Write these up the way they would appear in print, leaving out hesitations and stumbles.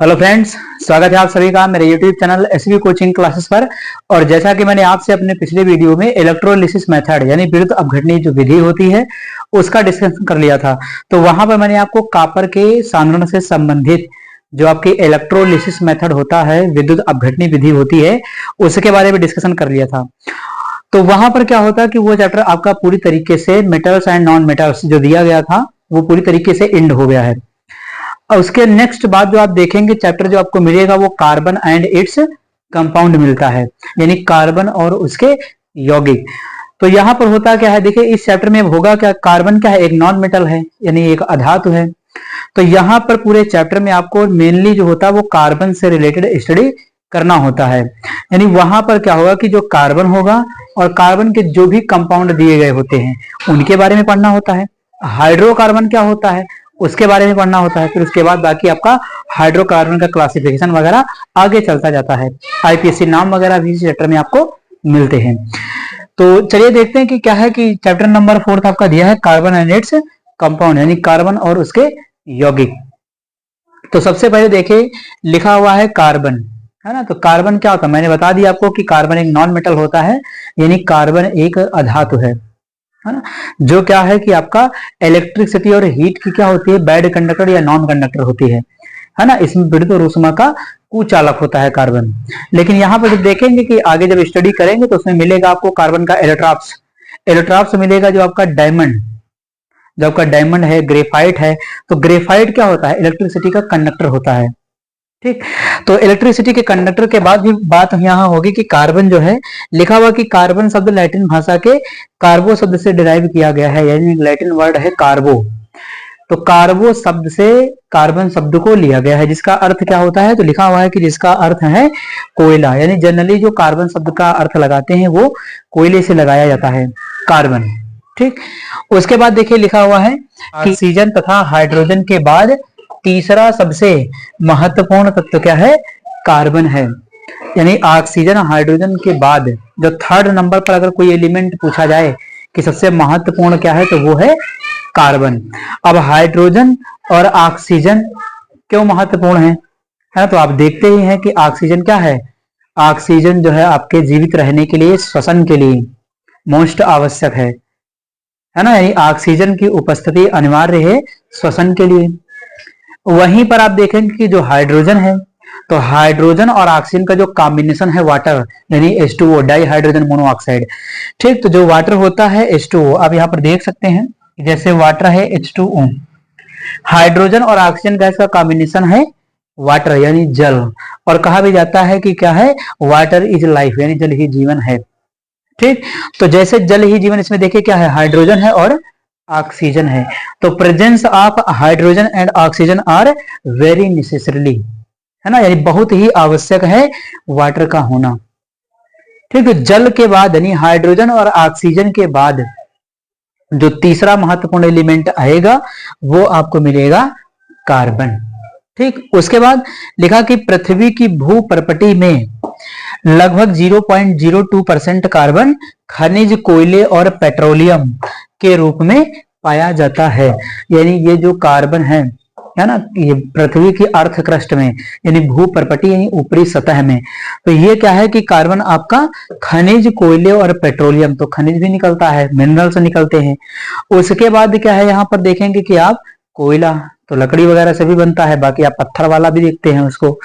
Hello friends, स्वागत है आप सभी का मेरे YouTube channel SV coaching classes पर। और जैसा कि मैंने आपसे अपने पिछले वीडियो में इलेक्ट्रोलिसिस मेथड यानी विद्युत अपघटनी जो विधि होती है उसका डिस्कशन कर लिया था, तो वहां पर मैंने आपको कॉपर के सांद्रण से संबंधित जो आपकी इलेक्ट्रोलिसिस मेथड होता है, विद्युत अपघटनी विधि होती है, उसके बारे में डिस्कशन कर लिया था। तो वहां पर क्या होता है कि वो चैप्टर आपका पूरी तरीके से मेटल्स एंड नॉन मेटल्स जो दिया गया था वो पूरी तरीके से एंड हो गया है। और उसके नेक्स्ट बाद जो आप देखेंगे चैप्टर जो आपको मिलेगा वो कार्बन एंड इट्स कंपाउंड मिलता है, यानी कार्बन और उसके यौगिक। तो यहां पर होता क्या है, देखिए इस चैप्टर में होगा क्या, कार्बन क्या है, एक नॉन मेटल है यानी एक अधातु है। तो यहां पर पूरे चैप्टर में आपको मेनली जो होता है वो कार्बन से रिलेटेड स्टडी करना होता है। यानी वहां पर क्या होगा कि जो कार्बन होगा और कार्बन के जो भी कंपाउंड दिए गए होते हैं उनके बारे में पढ़ना होता है। हाइड्रोकार्बन क्या होता है उसके बारे में पढ़ना होता है। फिर उसके बाद बाकी आपका हाइड्रोकार्बन का क्लासिफिकेशन वगैरह आगे चलता जाता है। आईपीएससी नाम वगैरह भी इस चैप्टर में आपको मिलते हैं। तो चलिए देखते हैं कि क्या है कि चैप्टर नंबर 4 आपका दिया है कार्बन एंड इट्स कंपाउंड, यानी कार्बन और उसके यौगिक। तो सबसे पहले देखिए लिखा हुआ है कार्बन, है ना। तो कार्बन क्या होता है, मैंने बता दिया आपको कि कार्बन एक नॉन मेटल होता है, यानी कार्बन एक अधातु है ना। जो क्या है कि आपका इलेक्ट्रिसिटी और हीट की क्या होती है, बैड कंडक्टर या नॉन कंडक्टर होती है ना। इसमें विद्युत और ऊष्मा का कुचालक होता है कार्बन। लेकिन यहाँ पर जब देखेंगे कि आगे जब स्टडी करेंगे तो उसमें मिलेगा आपको कार्बन का एलोट्रॉप्स। एलोट्रॉप्स मिलेगा जो आपका डायमंड, जो आपका डायमंड है, ग्रेफाइट है। तो ग्रेफाइट क्या होता है, इलेक्ट्रिसिटी का कंडक्टर होता है। ठीक, तो इलेक्ट्रिसिटी के कंडक्टर के बाद भी बात यहाँ होगी कि कार्बन जो है, लिखा हुआ कि कार्बन शब्द लैटिन भाषा के कार्बो शब्द से डिराइव किया गया है, यानी लैटिन वर्ड है कार्बो। तो कार्बो शब्द से कार्बन शब्द को लिया गया है, जिसका अर्थ क्या होता है, तो लिखा हुआ है कि जिसका अर्थ है कोयला। यानी जनरली जो कार्बन शब्द का अर्थ लगाते हैं वो कोयले से लगाया जाता है, कार्बन। ठीक, उसके बाद देखिए लिखा हुआ है कि ऑक्सीजन तथा हाइड्रोजन के बाद तीसरा सबसे महत्वपूर्ण तत्व क्या है, कार्बन है। यानी ऑक्सीजन हाइड्रोजन के बाद जो थर्ड नंबर पर अगर कोई एलिमेंट पूछा जाए कि सबसे महत्वपूर्ण क्या है तो वो है कार्बन। अब हाइड्रोजन और ऑक्सीजन क्यों महत्वपूर्ण है ना, तो आप देखते ही हैं कि ऑक्सीजन क्या है, ऑक्सीजन जो है आपके जीवित रहने के लिए, श्वसन के लिए मोस्ट आवश्यक है ना। यानी ऑक्सीजन की उपस्थिति अनिवार्य है श्वसन के लिए। वहीं पर आप देखेंगे कि जो हाइड्रोजन है, तो हाइड्रोजन और ऑक्सीजन का जो कॉम्बिनेशन है वाटर, यानी H2O, डाई हाइड्रोजन मोनोऑक्साइड। ठीक, तो जो वाटर होता है H2O, आप यहाँ पर देख सकते हैं जैसे वाटर है H2O, हाइड्रोजन और ऑक्सीजन गैस का कॉम्बिनेशन है वाटर यानी जल। और कहा भी जाता है कि क्या है, वाटर इज लाइफ, यानी जल ही जीवन है। ठीक, तो जैसे जल ही जीवन, इसमें देखिए क्या है, हाइड्रोजन है और ऑक्सीजन है। तो presence of hydrogen and oxygen are very necessarily, है ना, यानी बहुत ही आवश्यक है वाटर का होना। ठीक है, जल के बाद यानी हाइड्रोजन और ऑक्सीजन के बाद जो तीसरा महत्वपूर्ण एलिमेंट आएगा वो आपको मिलेगा कार्बन। ठीक, उसके बाद लिखा कि पृथ्वी की भू परपटी में लगभग 0.02% कार्बन खनिज, कोयले और पेट्रोलियम के रूप में पाया जाता है। यानी ये जो कार्बन है ना, ये पृथ्वी की अर्थ क्रस्ट में यानी भू परपटी यानी ऊपरी सतह में, तो ये क्या है कि कार्बन आपका खनिज, कोयले और पेट्रोलियम, तो खनिज भी निकलता है, मिनरल्स निकलते हैं। उसके बाद क्या है, यहाँ पर देखेंगे कि आप कोयला तो लकड़ी वगैरह से भी बनता है, बाकी आप पत्थर वाला भी देखते हैं उसको।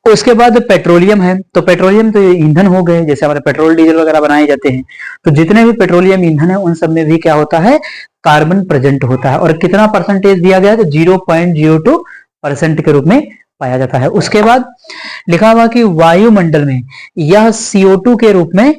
उसके बाद पेट्रोलियम है, तो पेट्रोलियम तो ये ईंधन हो गए, जैसे हमारे पेट्रोल डीजल वगैरह बनाए जाते हैं, तो जितने भी पेट्रोलियम ईंधन है उन सब में भी क्या होता है, कार्बन प्रेजेंट होता है। और कितना परसेंटेज दिया गया है, तो 0.02% के रूप में पाया जाता है। उसके बाद लिखा हुआ कि वायुमंडल में यह CO2 के रूप में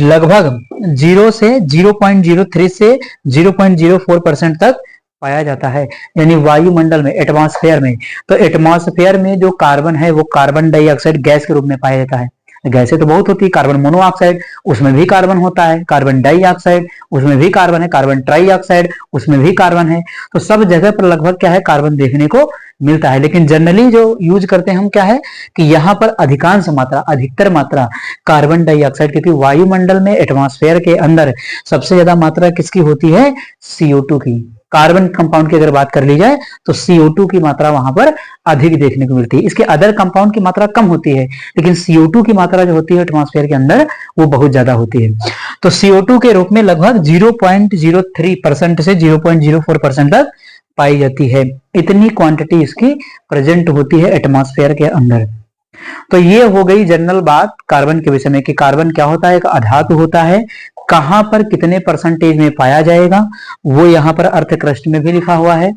लगभग 0 से 0.03 से 0.04% तक पाया जाता है, यानी वायुमंडल में, एटमॉस्फेयर में। तो एटमॉस्फेयर में जो कार्बन है वो कार्बन डाइऑक्साइड गैस के रूप में पाया जाता है। गैसें तो बहुत होती है, कार्बन मोनोऑक्साइड उसमें भी कार्बन होता है, कार्बन डाइऑक्साइड उसमें भी कार्बन है, कार्बन ट्राइऑक्साइड उसमें भी कार्बन है। तो सब जगह पर लगभग क्या है, कार्बन देखने को मिलता है। लेकिन जनरली जो यूज करते हैं हम क्या है कि यहाँ पर अधिकांश मात्रा, अधिकतर मात्रा कार्बन डाइऑक्साइड, क्योंकि वायुमंडल में, एटमॉस्फेयर के अंदर सबसे ज्यादा मात्रा किसकी होती है, CO2 की, कार्बन कंपाउंड की अगर बात कर ली जाए तो CO2 की मात्रा वहां पर अधिक देखने को मिलती है। इसके अदर कंपाउंड की मात्रा कम होती है, लेकिन CO2 की मात्रा जो होती है एटमॉस्फेयर के अंदर वो बहुत ज्यादा होती है। तो CO2 के रूप में लगभग 0.03% से 0.04% तक पाई जाती है। इतनी क्वांटिटी इसकी प्रेजेंट होती है एटमॉस्फेयर के अंदर। तो ये हो गई जनरल बात कार्बन के विषय में कि कार्बन क्या होता है, एक अधातु होता है। कहां पर कितने परसेंटेज में पाया जाएगा वो यहाँ पर अर्थ क्रस्ट में भी लिखा हुआ है,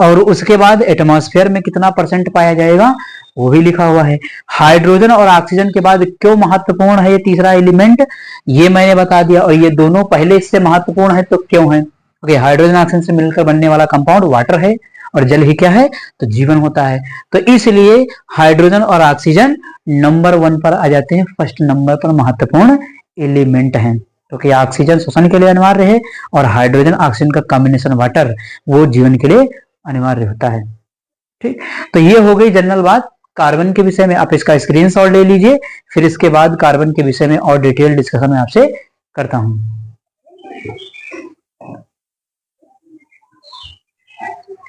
और उसके बाद एटमॉस्फेयर में कितना परसेंट पाया जाएगा वो भी लिखा हुआ है। हाइड्रोजन और ऑक्सीजन के बाद क्यों महत्वपूर्ण है ये तीसरा एलिमेंट, ये मैंने बता दिया। और ये दोनों पहले इससे महत्वपूर्ण है तो क्यों है, क्योंकि हाइड्रोजन ऑक्सीजन से मिलकर बनने वाला कंपाउंड वाटर है, और जल ही क्या है तो जीवन होता है। तो इसलिए हाइड्रोजन और ऑक्सीजन नंबर 1 पर आ जाते हैं, फर्स्ट नंबर पर महत्वपूर्ण एलिमेंट हैं, क्योंकि तो ऑक्सीजन श्वसन के लिए अनिवार्य है और हाइड्रोजन ऑक्सीजन का कॉम्बिनेशन वाटर वो जीवन के लिए अनिवार्य होता है। ठीक, तो ये हो गई जनरल बात कार्बन के विषय में। आप इसका स्क्रीनशॉट ले लीजिए, फिर इसके बाद कार्बन के विषय में और डिटेल डिस्कशन में आपसे करता हूं।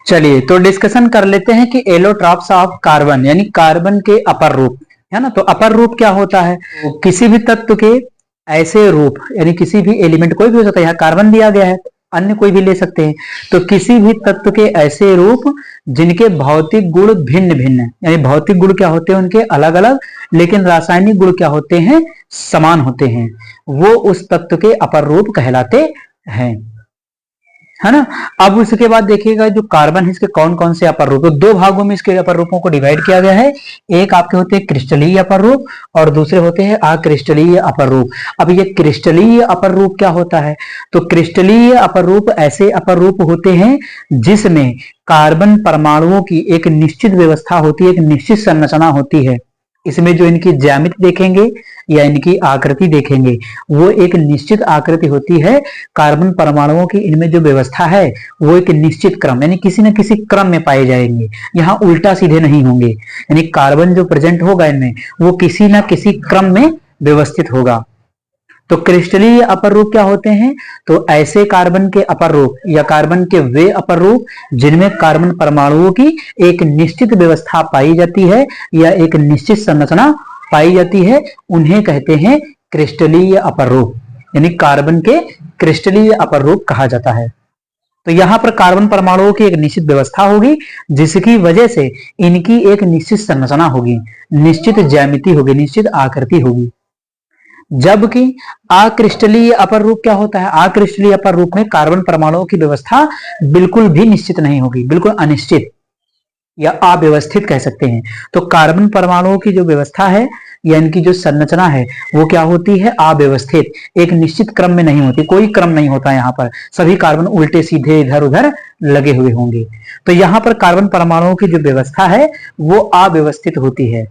चलिए तो डिस्कशन कर लेते हैं कि एलोट्रॉप्स ऑफ कार्बन यानी कार्बन के अपर रूप, है ना। तो अपर रूप क्या होता है, तो किसी भी तत्व के ऐसे रूप, यानी किसी भी एलिमेंट कोई भी हो सकता है, यहाँ कार्बन दिया गया है, अन्य कोई भी ले सकते हैं। तो किसी भी तत्व के ऐसे रूप जिनके भौतिक गुण भिन्न भिन्न, यानी भौतिक गुण क्या होते हैं उनके अलग अलग, लेकिन रासायनिक गुण क्या होते हैं समान होते हैं, वो उस तत्व के अपर रूप कहलाते हैं, है ना। अब उसके बाद देखिएगा जो कार्बन है इसके कौन कौन से अपर रूप, तो दो भागों में इसके अपर रूपों को डिवाइड किया गया है। एक आपके होते हैं क्रिस्टलीय अपर रूप और दूसरे होते हैं अक्रिस्टलीय अपर रूप। अब ये क्रिस्टलीय अपर रूप क्या होता है, तो क्रिस्टलीय अपर रूप ऐसे अपर रूप होते हैं जिसमें कार्बन परमाणुओं की एक निश्चित व्यवस्था होती है, एक निश्चित संरचना होती है। इसमें जो इनकी ज्यामिति देखेंगे या इनकी आकृति देखेंगे वो एक निश्चित आकृति होती है। कार्बन परमाणुओं की इनमें जो व्यवस्था है वो एक निश्चित क्रम यानी किसी न किसी क्रम में पाए जाएंगे, यहाँ उल्टा सीधे नहीं होंगे, यानी कार्बन जो प्रेजेंट होगा इनमें वो किसी न किसी क्रम में व्यवस्थित होगा। तो क्रिस्टलीय अपर रूप क्या होते हैं, तो ऐसे कार्बन के अपर रूप या कार्बन के वे अपर रूप जिनमें कार्बन परमाणुओं की एक निश्चित व्यवस्था पाई जाती है या एक निश्चित संरचना पाई जाती है, उन्हें कहते हैं क्रिस्टलीय अपर रूप, यानी कार्बन के क्रिस्टलीय अपर रूप कहा जाता है। तो यहां पर कार्बन परमाणुओं की एक निश्चित व्यवस्था होगी जिसकी वजह से इनकी एक निश्चित संरचना होगी, निश्चित ज्यामिति होगी, निश्चित आकृति होगी। जबकि अक्रिस्टलीय अपर रूप क्या होता है, अक्रिस्टलीय अपर रूप में कार्बन परमाणुओं की व्यवस्था बिल्कुल भी निश्चित नहीं होगी, बिल्कुल अनिश्चित या अव्यवस्थित कह सकते हैं। तो कार्बन परमाणुओं की जो व्यवस्था है या इनकी जो संरचना है वो क्या होती है अव्यवस्थित, एक निश्चित क्रम में नहीं होती, कोई क्रम नहीं होता, यहाँ पर सभी कार्बन उल्टे सीधे इधर उधर लगे हुए होंगे। तो यहाँ पर कार्बन परमाणुओं की जो व्यवस्था है वो अव्यवस्थित होती है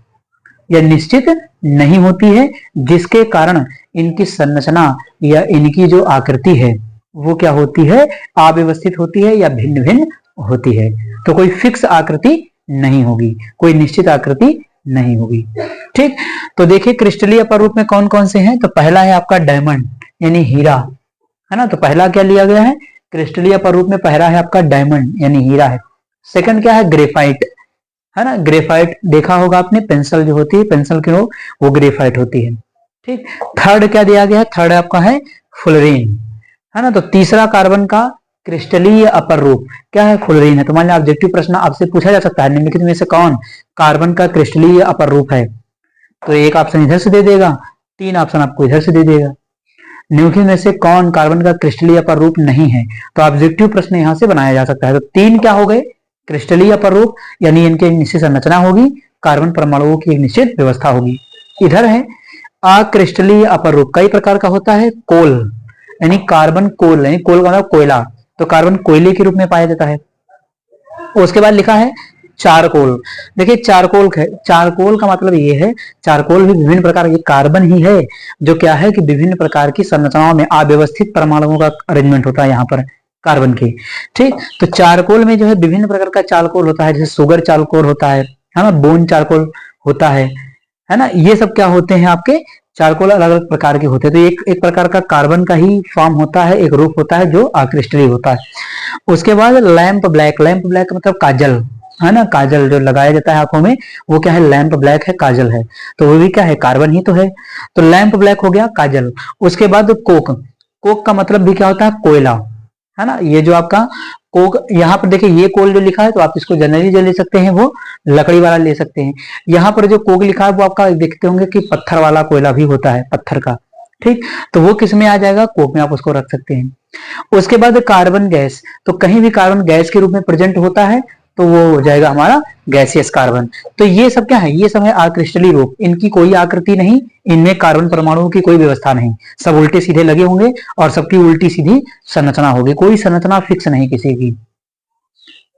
या निश्चित नहीं होती है, जिसके कारण इनकी संरचना या इनकी जो आकृति है वो क्या होती है अव्यवस्थित होती है या भिन्न भिन्न होती है। तो कोई फिक्स आकृति नहीं होगी, कोई निश्चित आकृति नहीं होगी। ठीक, तो देखिए क्रिस्टलीय अपर रूप में कौन कौन से हैं, तो पहला है आपका डायमंड यानी हीरा, है ना। तो पहला क्या लिया गया है क्रिस्टलीय अपर रूप में, पहला है आपका डायमंड यानी हीरा है। सेकंड क्या है ग्रेफाइट, है ना। ग्रेफाइट देखा होगा आपने, पेंसिल जो होती है पेंसिल की वो ग्रेफाइट होती है। ठीक, थर्ड क्या दिया गया है, थर्ड आपका है फ्लोरीन, है ना। तो तीसरा कार्बन का क्रिस्टलीय अपर रूप क्या है फ्लोरीन है। तो मान लिया ऑब्जेक्टिव प्रश्न आपसे पूछा जा सकता है निम्नलिखित में से कौन कार्बन का क्रिस्टलीय अपर रूप है, तो एक ऑप्शन इधर से दे देगा, तीन ऑप्शन आपको इधर से दे देगा। निम्नलिखित में से कौन कार्बन का क्रिस्टलीय अपर रूप नहीं है, तो ऑब्जेक्टिव प्रश्न यहां से बनाया जा सकता है। तो तीन क्या हो गए क्रिस्टलीय अपर रूप, यानी इनकी निश्चित संरचना होगी, कार्बन परमाणुओं की एक निश्चित व्यवस्था होगी। इधर है अक्रिस्टलीय अपर रूप, कई प्रकार का होता है, कोल यानी कार्बन कोल, यानी कोल का मतलब कोयला, तो कार्बन कोयले के रूप में पाया जाता है। उसके बाद लिखा है चारकोल। देखिए चारकोल का मतलब ये है, चारकोल भी विभिन्न प्रकार के कार्बन ही है जो क्या है कि विभिन्न प्रकार की संरचनाओं में अव्यवस्थित परमाणुओं का अरेंजमेंट होता है यहाँ पर कार्बन के। ठीक, तो चारकोल में जो है विभिन्न प्रकार का चारकोल होता है, जैसे शुगर चारकोल होता है ना, बोन चारकोल होता है ना। ये सब क्या होते हैं आपके चारकोल अलग अलग प्रकार के होते हैं। तो एक प्रकार का कार्बन का ही फॉर्म होता है, एक रूप होता है जो आक्रिस्टलीय होता है। उसके बाद लैंप ब्लैक, लैंप ब्लैक मतलब काजल है ना, काजल जो लगाया जाता है आंखों में, वो क्या है, लैंप ब्लैक है, काजल है। तो वो भी क्या है, कार्बन ही तो है। तो लैंप ब्लैक हो गया काजल। उसके बाद कोक, कोक का मतलब भी क्या होता है, कोयला है ना। ये जो आपका कोक, यहाँ पर देखिए ये कोल जो लिखा है तो आप इसको जनरली जो ले सकते हैं वो लकड़ी वाला ले सकते हैं। यहाँ पर जो कोक लिखा है वो आपका देखते होंगे कि पत्थर वाला कोयला भी होता है, पत्थर का, ठीक। तो वो किस में आ जाएगा, कोक में आप उसको रख सकते हैं। उसके बाद कार्बन गैस, तो कहीं भी कार्बन गैस के रूप में प्रेजेंट होता है तो वो हो जाएगा हमारा गैसियस कार्बन। तो ये सब क्या है, ये सब है आक्रिस्टलीय रूप, इनकी कोई आकृति नहीं, इनमें कार्बन परमाणुओं की कोई व्यवस्था नहीं, सब उल्टे सीधे लगे होंगे और सबकी उल्टी सीधी संरचना होगी, कोई संरचना फिक्स नहीं किसी की,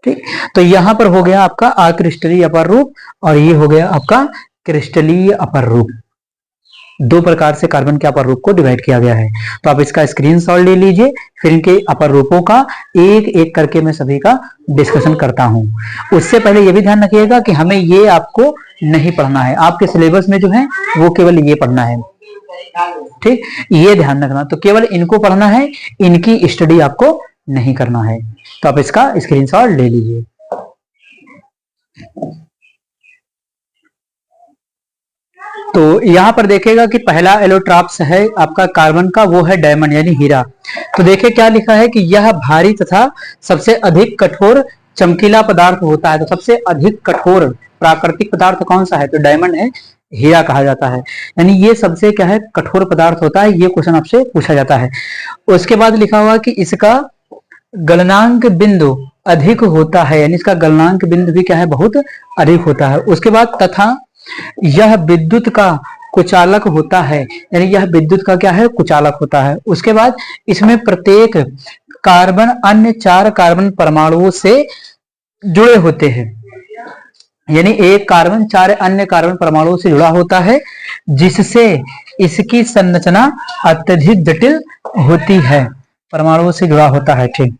ठीक। तो यहां पर हो गया आपका अक्रिस्टलीय अपर रूप और ये हो गया आपका क्रिस्टलीय अपर रूप। दो प्रकार से कार्बन के अपर रूप को डिवाइड किया गया है। तो आप इसका स्क्रीनशॉट ले लीजिए, फिर इनके अपर रूपों का एक एक करके मैं सभी का डिस्कशन करता हूं। उससे पहले ये भी ध्यान रखिएगा कि हमें ये आपको नहीं पढ़ना है, आपके सिलेबस में जो है वो केवल ये पढ़ना है, ठीक, ये ध्यान रखना। तो केवल इनको पढ़ना है, इनकी स्टडी आपको नहीं करना है। तो आप इसका स्क्रीनशॉट ले लीजिए। तो यहां पर देखेगा कि पहला एलोट्रॉप्स है आपका कार्बन का, वो है डायमंड यानी हीरा। तो देखिए क्या लिखा है कि यह भारी तथा सबसे अधिक कठोर चमकीला पदार्थ होता है। तो सबसे अधिक कठोर प्राकृतिक पदार्थ कौन सा है, तो डायमंड है, हीरा कहा जाता है। यानी ये सबसे क्या है, कठोर पदार्थ होता है। ये क्वेश्चन आपसे पूछा जाता है। उसके बाद लिखा हुआ कि इसका गलनांक बिंदु अधिक होता है, यानी इसका गलनांक बिंदु भी क्या है, बहुत अधिक होता है। उसके बाद तथा यह विद्युत का कुचालक होता है, यानी यह विद्युत का क्या है, कुचालक होता है। उसके बाद इसमें प्रत्येक कार्बन अन्य 4 कार्बन परमाणुओं से जुड़े होते हैं, यानी एक कार्बन 4 अन्य कार्बन परमाणुओं से जुड़ा होता है, जिससे इसकी संरचना अत्यधिक जटिल होती है, परमाणुओं से जुड़ा होता है, ठीक,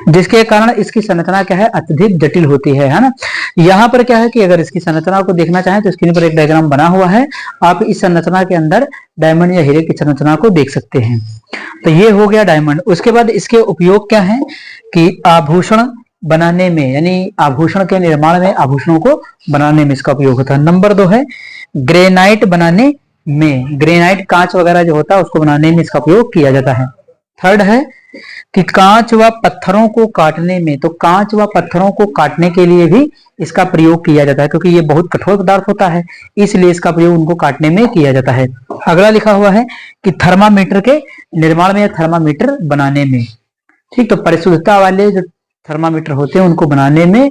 जिसके कारण इसकी संरचना क्या है, अत्यधिक जटिल होती है ना। यहाँ पर क्या है कि अगर इसकी संरचना को देखना चाहें तो स्क्रीन पर एक डायग्राम बना हुआ है, आप इस संरचना के अंदर डायमंड या हीरे की संरचना को देख सकते हैं। तो ये हो गया डायमंड। उसके बाद इसके उपयोग क्या है कि आभूषण बनाने में, यानी आभूषण के निर्माण में, आभूषणों को बनाने में इसका उपयोग होता है। नंबर 2 है ग्रेनाइट बनाने में, ग्रेनाइट कांच वगैरह जो होता है उसको बनाने में इसका उपयोग किया जाता है। थर्ड है कि कांच व पत्थरों को काटने में, तो कांच व पत्थरों को काटने के लिए भी इसका प्रयोग किया जाता है, क्योंकि ये बहुत कठोर पदार्थ होता है, इसलिए इसका प्रयोग उनको काटने में किया जाता है। अगला लिखा हुआ है कि थर्मामीटर के निर्माण में या थर्मामीटर बनाने में, ठीक। तो परिशुद्धता वाले जो थर्मामीटर होते हैं उनको बनाने में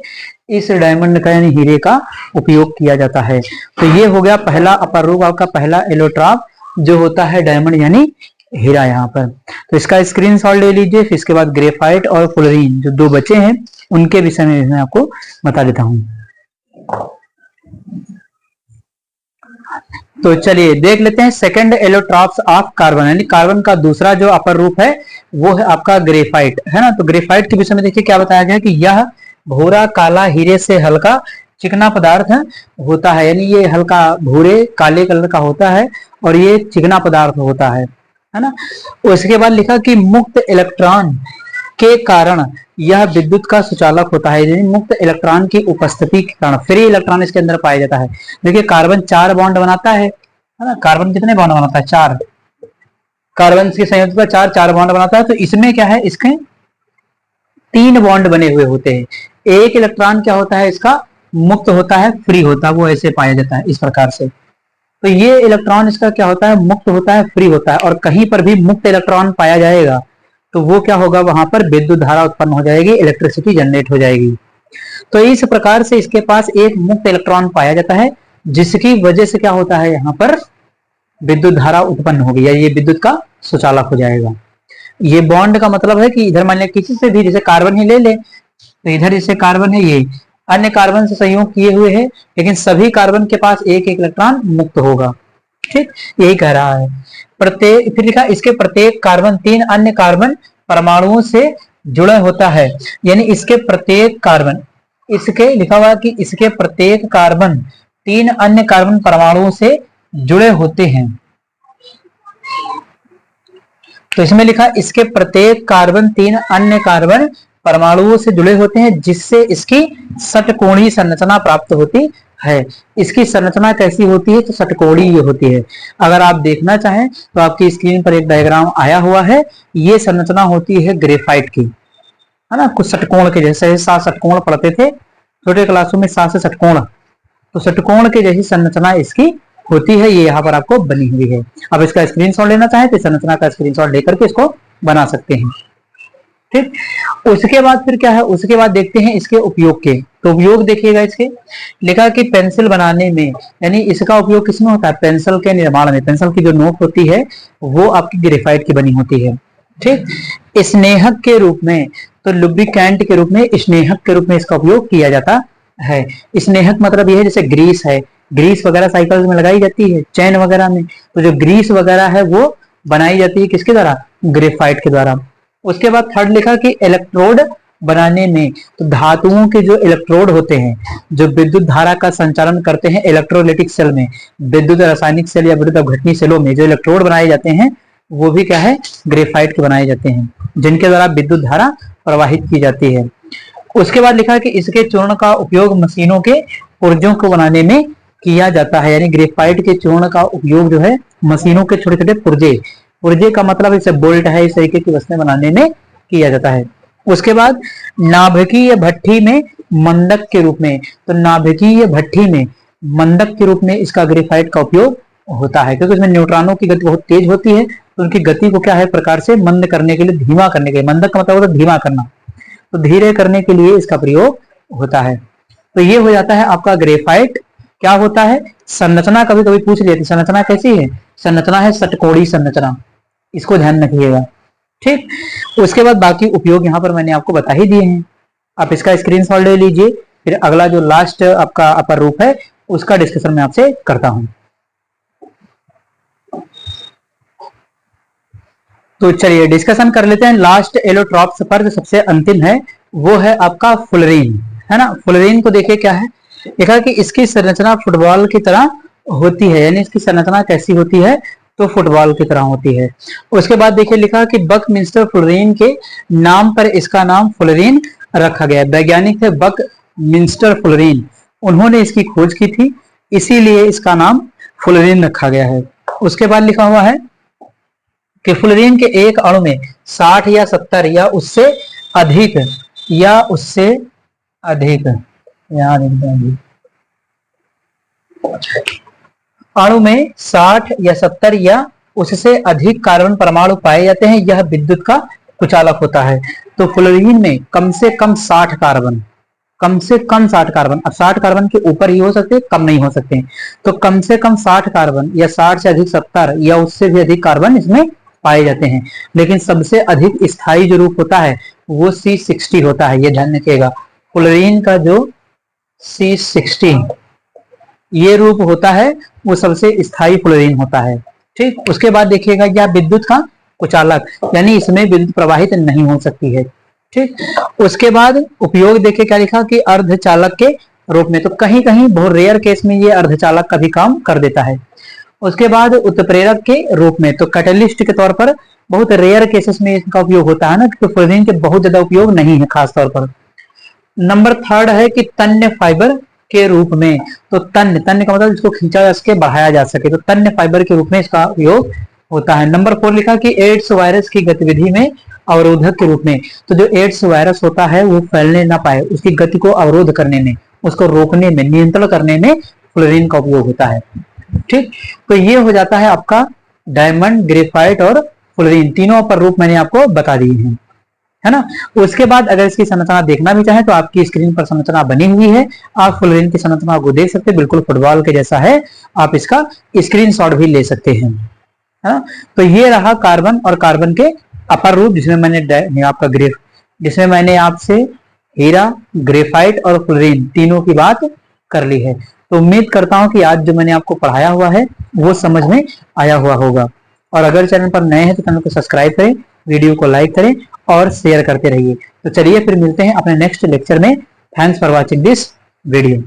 इस डायमंड का यानी हीरे का उपयोग किया जाता है। तो ये हो गया पहला अपर रूप आपका, पहला एलोट्रॉप जो होता है डायमंड यानी हीरा यहाँ पर। तो इसका स्क्रीनशॉट ले लीजिए। फिर इसके बाद ग्रेफाइट और फ्लोरीन जो 2 बचे हैं उनके विषय में मैं आपको बता देता हूं। तो चलिए देख लेते हैं सेकंड एलोट्रॉप्स ऑफ कार्बन, यानी कार्बन का दूसरा जो अपर रूप है वो है आपका ग्रेफाइट, है ना। तो ग्रेफाइट के विषय में देखिए क्या बताया गया कि यह भूरा काला हीरे से हल्का चिकना पदार्थ होता है, यानी ये हल्का भूरे काले कलर का होता है और ये चिकना पदार्थ होता है ना। उसके बाद लिखा कि मुक्त इलेक्ट्रॉन के कारण यह विद्युत का सुचालक होता है, यानी मुक्त इलेक्ट्रॉन की उपस्थिति के कारण फ्री इलेक्ट्रॉन इसके अंदर पाया जाता है। देखिए कार्बन 4 बॉन्ड बनाता है ना, कार्बन कितने बॉन्ड बनाता है, 4 कार्बन के संयुक्त का 4 बॉन्ड बनाता है। तो इसमें क्या है, इसके 3 बॉन्ड बने हुए होते हैं। एक इलेक्ट्रॉन क्या होता है इसका, मुक्त होता है, फ्री होता है, वो ऐसे पाया जाता है इस प्रकार से। तो ये इलेक्ट्रॉन इसका क्या होता है, मुक्त होता है, फ्री होता है। और कहीं पर भी मुक्त इलेक्ट्रॉन पाया जाएगा तो वो क्या होगा, वहां पर विद्युत धारा उत्पन्न हो जाएगी, इलेक्ट्रिसिटी जनरेट हो जाएगी। तो इस प्रकार से इसके पास एक मुक्त इलेक्ट्रॉन पाया जाता है, जिसकी वजह से क्या होता है, यहाँ पर विद्युत धारा उत्पन्न होगी, या ये विद्युत का सुचालक हो जाएगा। ये बॉन्ड का मतलब है कि इधर मान लिया किसी से भी, जैसे कार्बन ही ले ले, तो इधर जैसे कार्बन है, ये अन्य कार्बन से संयोग किए हुए है, लेकिन सभी कार्बन के पास एक एक इलेक्ट्रॉन मुक्त होगा, ठीक, यही कह रहा है। प्रत्येक, फिर लिखा इसके प्रत्येक कार्बन 3 अन्य कार्बन परमाणुओं से जुड़ा होता है, यानी इसके प्रत्येक कार्बन, इसके लिखा हुआ कि इसके प्रत्येक कार्बन 3 अन्य कार्बन परमाणुओं से जुड़े होते हैं। तो इसमें लिखा इसके प्रत्येक कार्बन 3 अन्य कार्बन परमाणुओं से जुड़े होते हैं, जिससे इसकी षटकोणीय संरचना प्राप्त होती है। इसकी संरचना कैसी होती है? तो षटकोणीय होती है। अगर आप देखना चाहें तो आपकी स्क्रीन पर एक डायग्राम आया हुआ है। ये संरचना होती है ग्रेफाइट की, है ना, कुछ षटकोण के जैसे। 7 षटकोण पढ़ते थे छोटे क्लासों में, 7 षटकोण। तो षटकोण के जैसी संरचना इसकी होती है। ये यहाँ पर आपको बनी हुई है। अब इसका स्क्रीनशॉट लेना चाहें तो संरचना का स्क्रीनशॉट लेकर के इसको बना सकते हैं। ठीक, उसके बाद फिर क्या है? उसके बाद देखते हैं इसके उपयोग के। तो उपयोग देखिएगा, इसके लिखा कि पेंसिल बनाने में, यानी इसका उपयोग किसमें होता है? पेंसिल के निर्माण में। पेंसिल की जो नोक होती है वो आपकी ग्रेफाइट की बनी होती है। ठीक, स्नेहक के रूप में, तो लुब्रिकेंट के रूप में, स्नेहक के रूप में इसका उपयोग किया जाता है। स्नेहक मतलब यह है जैसे ग्रीस है, ग्रीस वगैरह साइकिल में लगाई जाती है, चैन वगैरह में। तो जो ग्रीस वगैरह है वो बनाई जाती है किसके द्वारा? ग्रेफाइट के द्वारा। उसके बाद थर्ड लिखा कि इलेक्ट्रोड बनाने में, तो धातुओं के जो इलेक्ट्रोड होते हैं, जो विद्युत धारा का संचालन करते हैं इलेक्ट्रोलाइटिक सेल में, विद्युत रासायनिक सेल या विद्युत अपघटनी सेलों में जो इलेक्ट्रोड बनाए जाते हैं वो भी क्या है? ग्रेफाइट के बनाए जाते हैं, जिनके द्वारा विद्युत धारा प्रवाहित की जाती है। उसके बाद लिखा कि इसके चूर्ण का उपयोग मशीनों के पुर्जों को बनाने में किया जाता है। यानी ग्रेफाइट के चूर्ण का उपयोग जो है मशीनों के छोटे छोटे पुर्जे, पुर्जे का मतलब इसे बोल्ट है, इस तरीके की वस्तुएं बनाने में किया जाता है। उसके बाद नाभिकीय भट्ठी में मंदक के रूप में, तो नाभिकीय भट्ठी में मंदक के रूप में इसका ग्रेफाइट का उपयोग होता है, क्योंकि इसमें न्यूट्रॉनों की गति बहुत तेज होती है। तो उनकी गति को क्या है प्रकार से मंद करने के लिए, धीमा करने के लिए, मंदक का मतलब होता है धीमा करना, तो धीरे करने के लिए इसका प्रयोग होता है। तो ये हो जाता है आपका ग्रेफाइट। क्या होता है? संरचना कभी कभी पूछ लेते, संरचना कैसी है? संरचना है षटकोणीय संरचना, इसको ध्यान रखिएगा। ठीक, उसके बाद बाकी उपयोग यहाँ पर मैंने आपको बता ही दिए हैं। आप इसका स्क्रीनशॉट ले लीजिए, फिर अगला जो लास्ट आपका अपर रूप है उसका डिस्कशन मैं आपसे करता हूं। तो चलिए डिस्कशन कर लेते हैं। लास्ट एलोट्रॉप्स पर जो सबसे अंतिम है वो है आपका फुलरीन, है ना। फुलरीन को देखिए क्या है, देखा कि इसकी संरचना फुटबॉल की तरह होती है। यानी इसकी संरचना कैसी होती है? तो फुटबॉल की तरह होती है। उसके बाद देखिए लिखा कि बकमिंस्टर फुलरीन के नाम पर इसका नाम फुलरीन रखा गया। वैज्ञानिक थे बकमिंस्टर फुलरीन, उन्होंने इसकी खोज की थी, इसीलिए इसका नाम फुलरीन रखा गया है। उसके बाद लिखा हुआ है कि फुलरीन के एक अणु में 60 या 70 या उससे अधिक अणु में 60 या 70 या उससे अधिक कार्बन परमाणु पाए जाते हैं। यह विद्युत का कुचालक होता है। तो फ्लोरीन में कम से कम 60 कार्बन, कम से कम 60 कार्बन, अब 60 कार्बन के ऊपर ही हो सकते, कम नहीं हो सकते। तो कम से कम 60 कार्बन या 60 से अधिक 70 या उससे भी अधिक कार्बन इसमें पाए जाते हैं। लेकिन सबसे अधिक स्थायी जो रूप होता है वो C60 होता है, ये ध्यान रखिएगा। फ्लोरीन का जो C60 ये रूप होता है वो सबसे स्थायी फ्लोरीन होता है। ठीक, उसके बाद देखिएगा यह विद्युत का कुचालक, यानी इसमें विद्युत प्रवाहित नहीं हो सकती है। ठीक, उसके बाद उपयोग देखिए क्या लिखा कि अर्धचालक के रूप में, तो कहीं कहीं बहुत रेयर केस में ये अर्धचालक का भी काम कर देता है। उसके बाद उत्प्रेरक के रूप में, तो कैटलिस्ट के तौर पर बहुत रेयर केसेस में इसका उपयोग होता है ना, क्योंकि फ्लोरीन के बहुत ज्यादा उपयोग नहीं है खास तौर पर। नंबर 3 है कि तन्य फाइबर के रूप में, तो तन्य का मतलब इसको खींचा जा सके, बढ़ाया जा सके, तो तन्य फाइबर के रूप में इसका उपयोग होता है। नंबर 4 लिखा कि एड्स वायरस की गतिविधि में अवरोधक के रूप में, तो जो एड्स वायरस होता है वो फैलने ना पाए, उसकी गति को अवरोध करने में, उसको रोकने में, नियंत्रण करने में फ्लोरीन का उपयोग होता है। ठीक, तो ये हो जाता है आपका डायमंड, ग्रेफाइट और फ्लोरीन, तीनों पर रूप मैंने आपको बता दिए हैं, है ना। उसके बाद अगर इसकी संरचना देखना भी चाहें तो आपकी स्क्रीन पर संरचना बनी हुई है, आप फ्लोरीन की संरचना को देख सकते हैं, बिल्कुल फुटबॉल के जैसा है। आप इसका स्क्रीनशॉट भी ले सकते हैं, है ना। तो ये रहा कार्बन और कार्बन के अपर रूप, जिसमें मैंने आपका जिसमें मैंने आपसे हीरा, ग्रेफाइट और फ्लोरीन तीनों की बात कर ली है। तो उम्मीद करता हूं कि आज जो मैंने आपको पढ़ाया हुआ है वो समझ में आया हुआ होगा। और अगर चैनल पर नए हैं तो चैनल को सब्सक्राइब करें, वीडियो को लाइक करें और शेयर करते रहिए। तो चलिए फिर मिलते हैं अपने नेक्स्ट लेक्चर में। Thanks for watching this video.